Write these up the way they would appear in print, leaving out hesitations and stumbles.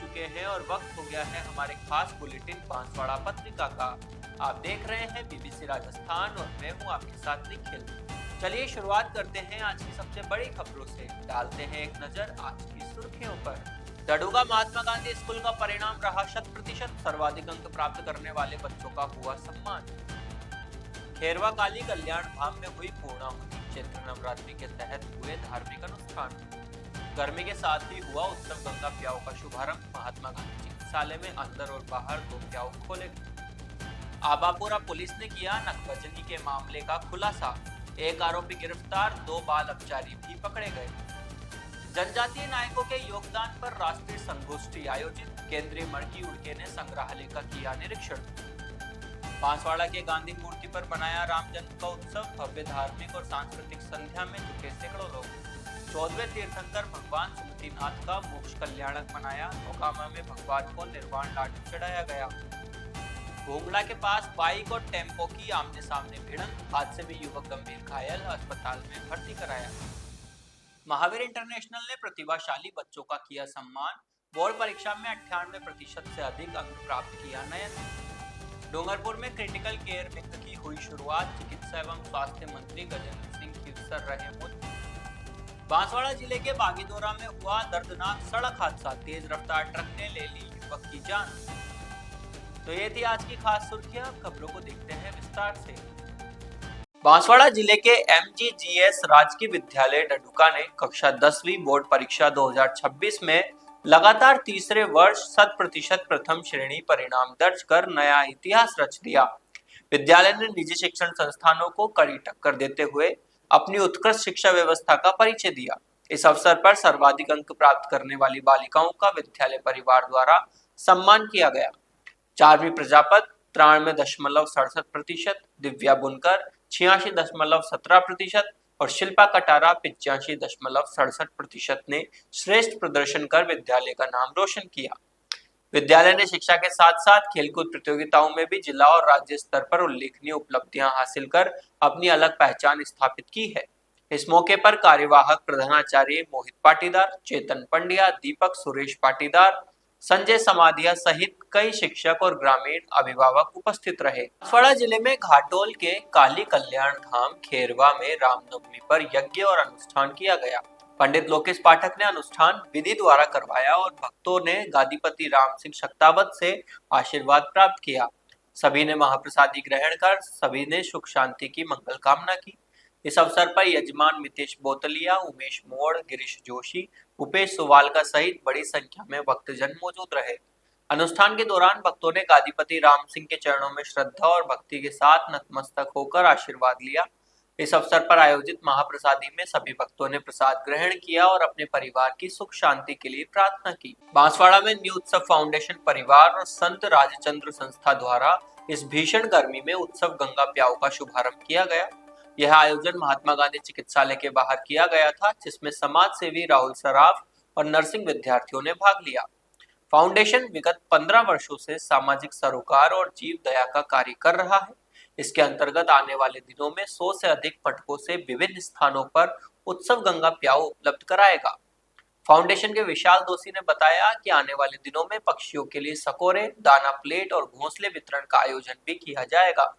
चुके हैं और वक्त हो गया है हमारे खास बुलेटिन बांसवाड़ा पत्रिका का। आप देख रहे हैं बीबीसी राजस्थान और मैं हूं आपके साथ निखिल। चलिए शुरुआत करते हैं आज की सबसे बड़ी खबरों से। डालते हैं एक नजर आज की सुर्खियों पर। दड़ुगा महात्मा गांधी स्कूल का परिणाम रहा 100%, सर्वाधिक अंक प्राप्त करने वाले बच्चों का हुआ सम्मान। खेरवा काली कल्याण धाम में हुई पूर्णाहुति, चैत्र नवरात्रि के तहत हुए धार्मिक अनुष्ठान। गर्मी के साथ ही हुआ उत्सव गंगा प्याऊ का शुभारंभ। महात्मा गांधी चिकित्सालय में अंदर और बाहर 2 प्याऊ खोले गए। आबापुरा पुलिस ने किया नकबजनी के मामले का खुलासा। 1 आरोपी गिरफ्तार, 2 बाल अपचारी भी पकड़े गए। जनजातीय नायकों के योगदान पर राष्ट्रीय संगोष्ठी आयोजित। केंद्रीय मड़की उड़के ने संग्रहालय का किया निरीक्षण। बांसवाड़ा के गांधी मूर्ति पर बनाया राम जन्म का उत्सव। भव्य धार्मिक और सांस्कृतिक संध्या में जुटे सैकड़ों लोग। 14वें तीर्थंकर भगवान सुमतिनाथ का मोक्ष कल्याणक बनाया। मोकामा में भगवान को निर्वाण लाडू चढ़ाया गया। भोंगला के पास बाइक और टेम्पो की आमने सामने भिड़ंत, हादसे में युवक गंभीर घायल, अस्पताल में भर्ती कराया। महावीर इंटरनेशनल ने प्रतिभाशाली बच्चों का किया सम्मान। बोर्ड परीक्षा में 98% से अधिक अंक प्राप्त किया नयन। डूंगरपुर में क्रिटिकल केयर विंग की हुई शुरुआत। चिकित्सा एवं स्वास्थ्य मंत्री गजेंद्र सिंह खीवसर रहे मुख्य। बांसवाड़ा जिले के बागीदोरा में हुआ दर्दनाक सड़क हादसा। तेज रफ्तार ट्रक ने ले ली युवक की जान। तो ये थी आज की खास सुर्खियां। खबरों को देखते हैं विस्तार से। बांसवाड़ा जिले के MGGS राजकीय विद्यालय डडुका ने कक्षा 10वीं बोर्ड परीक्षा 2026 में लगातार तीसरे वर्ष 100% प्रथम श्रेणी परिणाम दर्ज कर नया इतिहास रच दिया। विद्यालय ने निजी शिक्षण संस्थानों को कड़ी टक्कर देते हुए अपनी उत्कृष्ट शिक्षा व्यवस्था का परिचय दिया। इस अवसर पर सर्वाधिक अंक प्राप्त करने वाली बालिकाओं का विद्यालय परिवार द्वारा सम्मान किया गया। चारवी प्रजापत 93.67%, दिव्या बुनकर 86.17% और शिल्पा कटारा 85.67% ने श्रेष्ठ प्रदर्शन कर विद्यालय का नाम रोशन किया। विद्यालय ने शिक्षा के साथ साथ खेलकूद प्रतियोगिताओं में भी जिला और राज्य स्तर पर उल्लेखनीय उपलब्धियां हासिल कर अपनी अलग पहचान स्थापित की है। इस मौके पर कार्यवाहक प्रधानाचार्य मोहित पाटीदार, चेतन पंड्या, दीपक सुरेश पाटीदार, संजय समाधिया सहित कई शिक्षक और ग्रामीण अभिभावक उपस्थित रहे। बांसवाड़ा जिले में घाटोल के काली कल्याण धाम खेरवा में रामनवमी पर यज्ञ और अनुष्ठान किया गया। पंडित लोकेश पाठक ने अनुष्ठान विधि द्वारा करवाया और भक्तों ने गादीपति राम सिंह शक्तावत से आशीर्वाद प्राप्त किया। सभी ने महाप्रसादी ग्रहण कर सभी ने सुख शांति की मंगल कामना की। इस अवसर पर यजमान मितेश बोतलिया, उमेश मोड़, गिरीश जोशी, उपेश सुवालका सहित बड़ी संख्या में भक्तजन मौजूद रहे। अनुष्ठान के दौरान भक्तों ने गादीपति राम सिंह के चरणों में श्रद्धा और भक्ति के साथ नतमस्तक होकर आशीर्वाद लिया। इस अवसर पर आयोजित महाप्रसादी में सभी भक्तों ने प्रसाद ग्रहण किया और अपने परिवार की सुख शांति के लिए प्रार्थना की। बांसवाड़ा में न्यू उत्सव फाउंडेशन परिवार और संत राजचंद्र संस्था द्वारा इस भीषण गर्मी में उत्सव गंगा प्याऊ का शुभारंभ किया गया। यह आयोजन महात्मा गांधी चिकित्सालय के बाहर किया गया था, जिसमें समाज सेवी राहुल सराफ और नर्सिंग विद्यार्थियों ने भाग लिया। फाउंडेशन विगत 15 वर्षों से सामाजिक सरोकार और जीव दया का कार्य कर रहा है। इसके अंतर्गत आने वाले दिनों में 100 से अधिक पटकों से विभिन्न स्थानों पर उत्सव गंगा प्याऊ उपलब्ध कराएगा। फाउंडेशन के विशाल दोषी ने बताया कि आने वाले दिनों में पक्षियों के लिए सकोरे, दाना प्लेट और घोंसले वितरण का आयोजन भी किया जाएगा।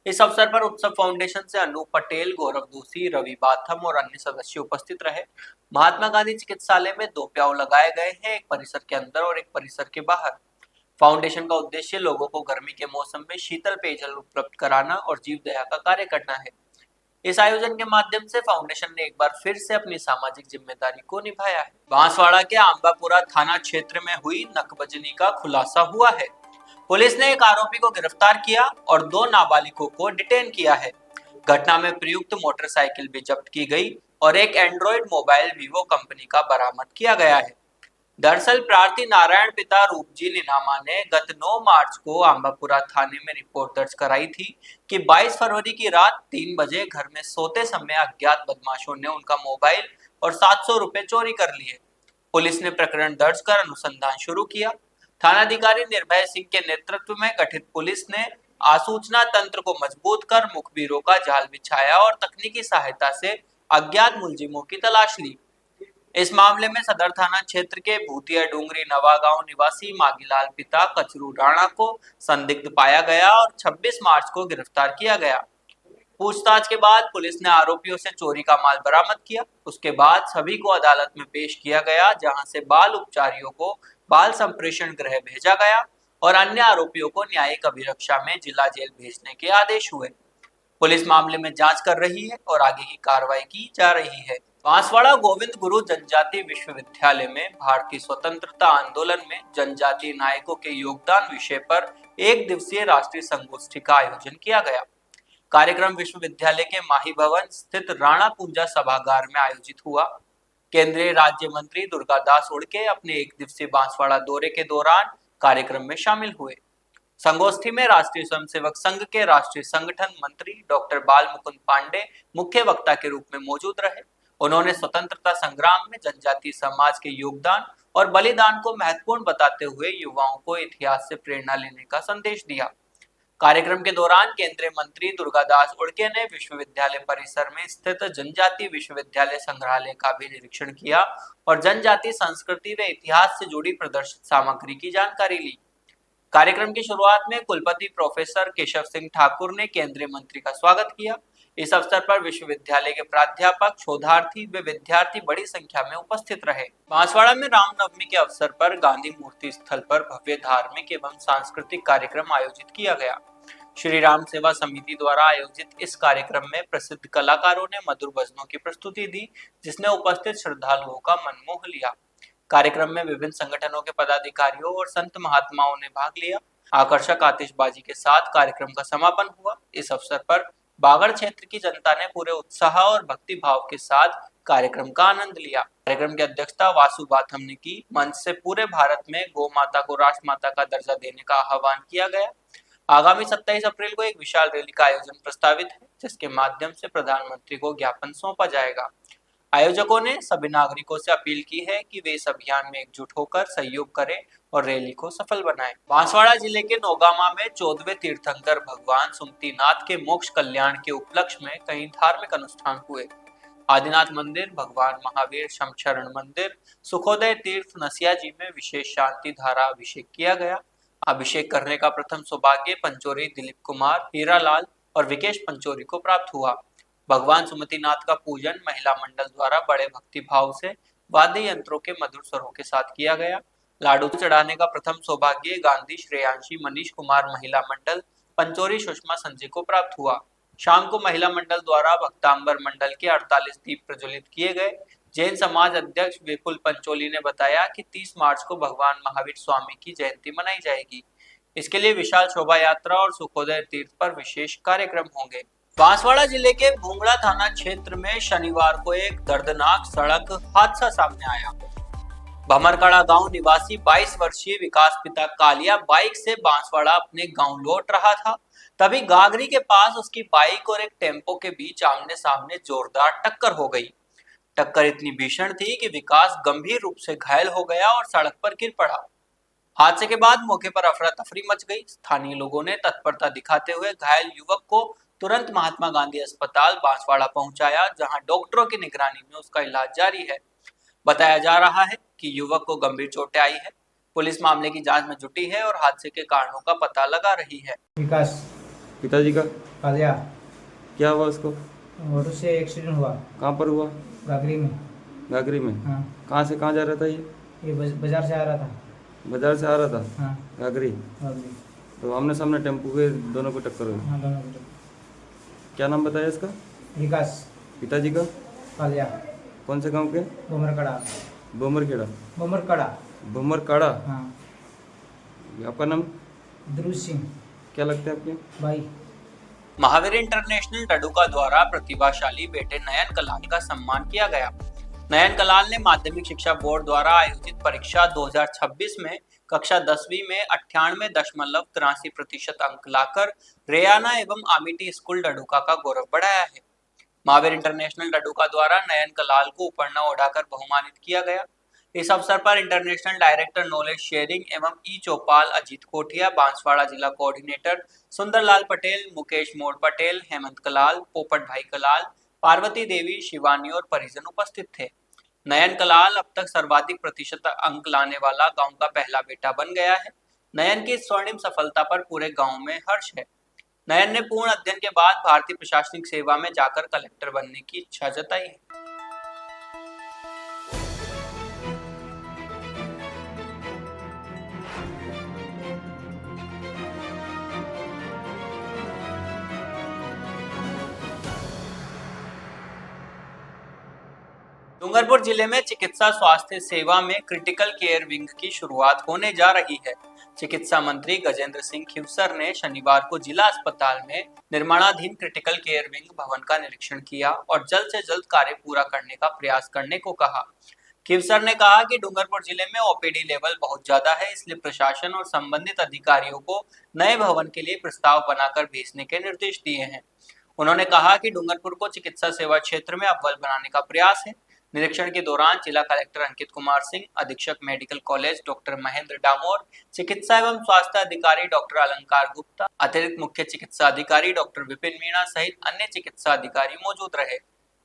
इस अवसर पर उत्सव फाउंडेशन से अनूप पटेल, गौरव दोषी, रवि बाथम और अन्य सदस्य उपस्थित रहे। महात्मा गांधी चिकित्सालय में 2 प्याऊ लगाए गए हैं, एक परिसर के अंदर और एक परिसर के बाहर। फाउंडेशन का उद्देश्य लोगों को गर्मी के मौसम में शीतल पेयजल उपलब्ध कराना और जीव दया का कार्य करना है। इस आयोजन के माध्यम से फाउंडेशन ने एक बार फिर से अपनी सामाजिक जिम्मेदारी को निभाया है। बांसवाड़ा के आंबापुरा थाना क्षेत्र में हुई नकबजनी का खुलासा हुआ है। पुलिस ने एक आरोपी को गिरफ्तार किया और 2 नाबालिगों को डिटेन किया है। घटना में प्रयुक्त मोटरसाइकिल भी जब्त की गई और एक एंड्रॉइड मोबाइल वीवो कंपनी का बरामद किया गया है। दरअसल प्रार्थी नारायण पिता रूपजी नीनामा ने गत 9 मार्च को आंबापुरा थाने में रिपोर्ट दर्ज कराई थी कि 22 फरवरी की रात 3 बजे घर में सोते समय अज्ञात बदमाशों ने उनका मोबाइल और 700 रुपए चोरी कर लिए। पुलिस ने प्रकरण दर्ज कर अनुसंधान शुरू किया। थानाधिकारी निर्भय सिंह के नेतृत्व में गठित पुलिस ने आसूचना तंत्र को मजबूत कर मुखबिरों का जाल बिछाया और तकनीकी सहायता से अज्ञात मुलजिमों की तलाश ली। इस मामले में सदर थाना क्षेत्र के भूतिया डूंगरी नवागांव निवासी मागीलाल पिता कचरू राणा को संदिग्ध पाया गया और 26 मार्च को गिरफ्तार किया गया। पूछताछ के बाद पुलिस ने आरोपियों से चोरी का माल बरामद किया। उसके बाद सभी को अदालत में पेश किया गया, जहां से बाल उपचारियों को बाल संप्रेषण गृह भेजा गया और अन्य आरोपियों को न्यायिक अभिरक्षा में जिला जेल भेजने के आदेश हुए। पुलिस मामले में जांच कर रही है और आगे की कार्रवाई की जा रही है। बांसवाड़ा गोविंद गुरु जनजाति विश्वविद्यालय में भारतीय स्वतंत्रता आंदोलन में जनजातीय नायकों के योगदान विषय पर एक दिवसीय राष्ट्रीय संगोष्ठी का आयोजन किया गया। कार्यक्रम विश्वविद्यालय के माही भवन स्थित राणा पूंजा सभागार में आयोजित हुआ। केंद्रीय राज्य मंत्री दुर्गादास उड़के अपने एक दिवसीय बांसवाड़ा दौरे के दौरान कार्यक्रम में शामिल हुए। संगोष्ठी में राष्ट्रीय स्वयंसेवक संघ के राष्ट्रीय संगठन मंत्री डॉक्टर बाल मुकुंद पांडे मुख्य वक्ता के रूप में मौजूद रहे। उन्होंने स्वतंत्रता संग्राम में जनजातीय समाज के योगदान और बलिदान को महत्वपूर्ण बताते हुए युवाओं को इतिहास से प्रेरणा लेने का संदेश दिया। कार्यक्रम के दौरान केंद्रीय मंत्री दुर्गादास उड़के ने विश्वविद्यालय परिसर में स्थित जनजातीय विश्वविद्यालय संग्रहालय का भी निरीक्षण किया और जनजातीय संस्कृति व इतिहास से जुड़ी प्रदर्शित सामग्री की जानकारी ली। कार्यक्रम की शुरुआत में कुलपति प्रोफेसर केशव सिंह ठाकुर ने केंद्रीय मंत्री का स्वागत किया। इस अवसर पर विश्वविद्यालय के प्राध्यापक, शोधार्थी व विद्यार्थी बड़ी संख्या में उपस्थित रहे। बांसवाड़ा में रामनवमी के अवसर पर गांधी मूर्ति स्थल पर भव्य धार्मिक एवं सांस्कृतिक कार्यक्रम आयोजित किया गया। श्री राम सेवा समिति द्वारा आयोजित इस कार्यक्रम में प्रसिद्ध कलाकारों ने मधुर भजनों की प्रस्तुति दी, जिसने उपस्थित श्रद्धालुओं का मन मोह लिया। कार्यक्रम में विभिन्न संगठनों के पदाधिकारियों और संत महात्माओं ने भाग लिया। आकर्षक आतिशबाजी के साथ कार्यक्रम का समापन हुआ। इस अवसर पर बागड़ क्षेत्र की जनता ने पूरे उत्साह और भक्ति भाव के साथ कार्यक्रम का आनंद लिया। कार्यक्रम की अध्यक्षता वासु बाथम ने की। मंच से पूरे भारत में गौ माता को राष्ट्र माता का दर्जा देने का आह्वान किया गया। आगामी 27 अप्रैल को एक विशाल रैली का आयोजन प्रस्तावित है, जिसके माध्यम से प्रधानमंत्री को ज्ञापन सौंपा जाएगा। आयोजकों ने सभी नागरिकों से अपील की है कि वे इस अभियान में एकजुट होकर सहयोग करें और रैली को सफल बनाएं। बांसवाड़ा जिले के नौगामा में 14वें तीर्थंकर भगवान सुमतिनाथ के मोक्ष कल्याण के उपलक्ष्य में कई धार्मिक अनुष्ठान हुए। आदिनाथ मंदिर, भगवान महावीर शमशरण मंदिर, सुखोदय तीर्थ नसिया जी में विशेष शांति धारा अभिषेक किया गया। अभिषेक करने का प्रथम सौभाग्य पंचोरी दिलीप कुमार, हीरालाल और विकेश पंचोरी को प्राप्त हुआ। भगवान सुमतिनाथ का पूजन महिला मंडल द्वारा बड़े भक्ति भाव से वाद्य यंत्रों के मधुर स्वरों के साथ किया गया। लाडू चढ़ाने का प्रथम सौभाग्य गांधी श्रेयांशी मनीष कुमार महिला मंडल पंचोरी सुषमा संजय को प्राप्त हुआ। शाम को महिला मंडल द्वारा भक्तांबर मंडल के 48 दीप प्रज्वलित किए गए। जैन समाज अध्यक्ष विपुल पंचोली ने बताया कि 30 मार्च को भगवान महावीर स्वामी की जयंती मनाई जाएगी। इसके लिए विशाल शोभा यात्रा और सुखोदय तीर्थ पर विशेष कार्यक्रम होंगे। बांसवाड़ा जिले के भूंगड़ा थाना क्षेत्र में शनिवार को एक दर्दनाक सड़क हादसा सामने आया। भमरकड़ा गांव निवासी 22 वर्षीय विकास पिता कालिया बाइक से बांसवाड़ा अपने गांव लौट रहा था। तभी गागरी के पास उसकी बाइक और एक टेम्पो के बीच आमने सामने जोरदार टक्कर हो गई। टक्कर इतनी भीषण थी कि विकास गंभीर रूप से घायल हो गया और सड़क पर गिर पड़ा। हादसे के बाद मौके पर अफरा तफरी मच गई। स्थानीय लोगों ने तत्परता दिखाते हुए घायल युवक को तुरंत महात्मा गांधी अस्पताल बांसवाड़ा पहुंचाया, जहां डॉक्टरों की निगरानी में उसका इलाज जारी है। बताया जा रहा है कि युवक को गंभीर चोटें आई है। पुलिस मामले की जांच में जुटी है और हादसे के कारणों का पता लगा रही है। विकास पिताजी का कालिया, क्या हुआ उसको? ऑटो से एक्सीडेंट हुआ। कहाँ पर हुआ? गागरी में। गागरी में? हाँ। कहाँ से कहाँ जा रहा था ये बाजार से आ रहा था। बाजार से आ रहा था? हाँ। गागरी। गागरी। तो आमने सामने टेम्पो के दोनों को टक्कर हुई? हाँ, दोनों को। क्या नाम बताया इसका? विकास। पिताजी का? कालिया। कौन से गांव के? बोमरकड़ा। बोमरखेड़ा? बोमरकड़ा। बोमरकाड़ा? हाँ। आपका नाम? ध्रुव सिंह। क्या लगता है आपके भाई? महावीर इंटरनेशनल डडुका द्वारा प्रतिभाशाली बेटे नयन कलाल का सम्मान किया गया। नयन कलाल ने माध्यमिक शिक्षा बोर्ड द्वारा आयोजित परीक्षा 2026 में कक्षा 10वीं में 98.83% अंक लाकर रेयाना एवं आमिटी स्कूल डडुका का गौरव बढ़ाया है। महावीर इंटरनेशनल डडुका द्वारा नयन कलाल को उपरना ओढ़ाकर बहुमानित किया गया। इस अवसर पर इंटरनेशनल डायरेक्टर नॉलेज शेयरिंग एवं ई चौपाल अजीत कोठिया, बांसवाड़ा जिला कोऑर्डिनेटर सुंदरलाल पटेल, मुकेश मोड़ पटेल, हेमंत कलाल, पोपट भाई कलाल, पार्वती देवी, शिवानी और परिजन उपस्थित थे। नयन कलाल अब तक सर्वाधिक प्रतिशत अंक लाने वाला गांव का पहला बेटा बन गया है। नयन की इस स्वर्णिम सफलता पर पूरे गांव में हर्ष है। नयन ने पूर्ण अध्ययन के बाद भारतीय प्रशासनिक सेवा में जाकर कलेक्टर बनने की इच्छा जताई है। डूंगरपुर जिले में चिकित्सा स्वास्थ्य सेवा में क्रिटिकल केयर विंग की शुरुआत होने जा रही है। चिकित्सा मंत्री गजेंद्र सिंह खिवसर ने शनिवार को जिला अस्पताल में निर्माणाधीन क्रिटिकल केयर विंग भवन का निरीक्षण किया और जल्द से जल्द कार्य पूरा करने का प्रयास करने को कहा। खिवसर ने कहा कि डूंगरपुर जिले में ओपीडी लेवल बहुत ज्यादा है, इसलिए प्रशासन और संबंधित अधिकारियों को नए भवन के लिए प्रस्ताव बनाकर भेजने के निर्देश दिए हैं। उन्होंने कहा कि डूंगरपुर को चिकित्सा सेवा क्षेत्र में अव्वल बनाने का प्रयास है। निरीक्षण के दौरान जिला कलेक्टर अंकित कुमार सिंह, अधीक्षक medical college doctor Mahendra Damor, चिकित्सा एवं स्वास्थ्य अधिकारी डॉक्टर अलंकार गुप्ता, अतिरिक्त मुख्य चिकित्सा अधिकारी डॉक्टर विपिन मीणा सहित अन्य चिकित्सा अधिकारी मौजूद रहे।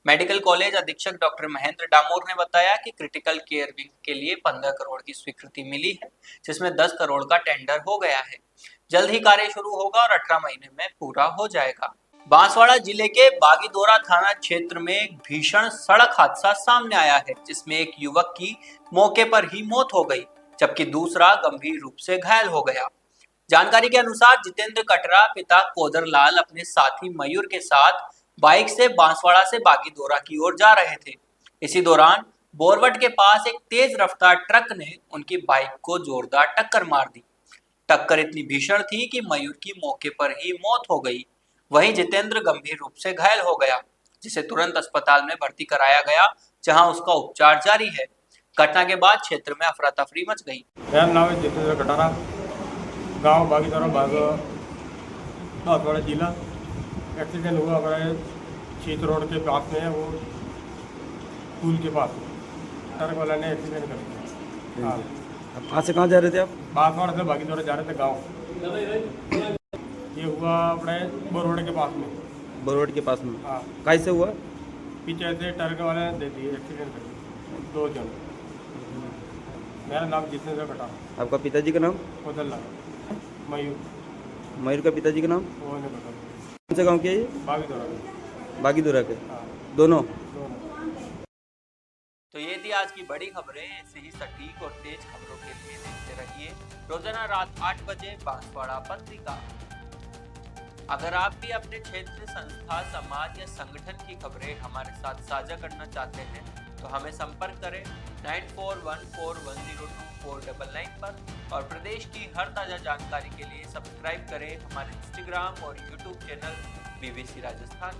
मेडिकल कॉलेज अधीक्षक डॉक्टर महेंद्र डामोर ने बताया कि क्रिटिकल केयर विंग के लिए 15 करोड़ की स्वीकृति मिली है, जिसमें 10 करोड़ का टेंडर हो गया है। जल्द ही कार्य शुरू होगा और 18 महीने में पूरा हो जाएगा। बांसवाड़ा जिले के बागीदोरा थाना क्षेत्र में एक भीषण सड़क हादसा सामने आया है, जिसमें एक युवक की मौके पर ही मौत हो गई, जबकि दूसरा गंभीर रूप से घायल हो गया। जानकारी के अनुसार जितेंद्र कटरा पिता कोदर लाल अपने साथी मयूर के साथ बाइक से बांसवाड़ा से बागीदोरा की ओर जा रहे थे। इसी दौरान बोरवट के पास एक तेज रफ्तार ट्रक ने उनकी बाइक को जोरदार टक्कर मार दी। टक्कर इतनी भीषण थी कि मयूर की मौके पर ही मौत हो गई। वहीं जितेंद्र गंभीर रूप से घायल हो गया, जिसे तुरंत अस्पताल में भर्ती कराया गया, जहां उसका उपचार जारी है। घटना के बाद क्षेत्र में अफरा तफरी मच गई। मेरा नाम है जितेंद्र कटारा, गांव बागीदोरा बांसवाड़ा जिला। एक्सीडेंट हुआ हमारे शीत रोड के पास में है, वो पुल के पास ट्रक वाला ने एक्सीडेंट कर दिया। हाँ, कहाँ से कहाँ जा रहे थे आप? बांसवाड़ा से बागीदोरा जा रहे थे गाँव। ये हुआ अपने बोरवट के पास में। बोरवट के पास में? हाँ। कैसे हुआ? पीछे से ट्रक वाले ने दे दिए, एक्सीडेंट कर दिया 2 जन। मेरा नाम जितेंद्र कटारा। आपका पिताजी का नाम? कोदर लाल। मयूर। मयूर का पिताजी का नाम? वो नहीं पता। कौन से गाँव के है ये? बागीदोरा। बागीदोरा के? हाँ, दोनों? तो ये थी आज की बड़ी खबरें। ऐसे ही सटीक और तेज खबरों के लिए देखते रहिए रोजाना रात 8 बजे बांसवाड़ा पत्रिका। अगर आप भी अपने क्षेत्र, संस्था, समाज या संगठन की खबरें हमारे साथ साझा करना चाहते हैं तो हमें संपर्क करें 9414102499 पर और प्रदेश की हर ताजा जानकारी के लिए सब्सक्राइब करें हमारे इंस्टाग्राम और यूट्यूब चैनल BBC राजस्थान।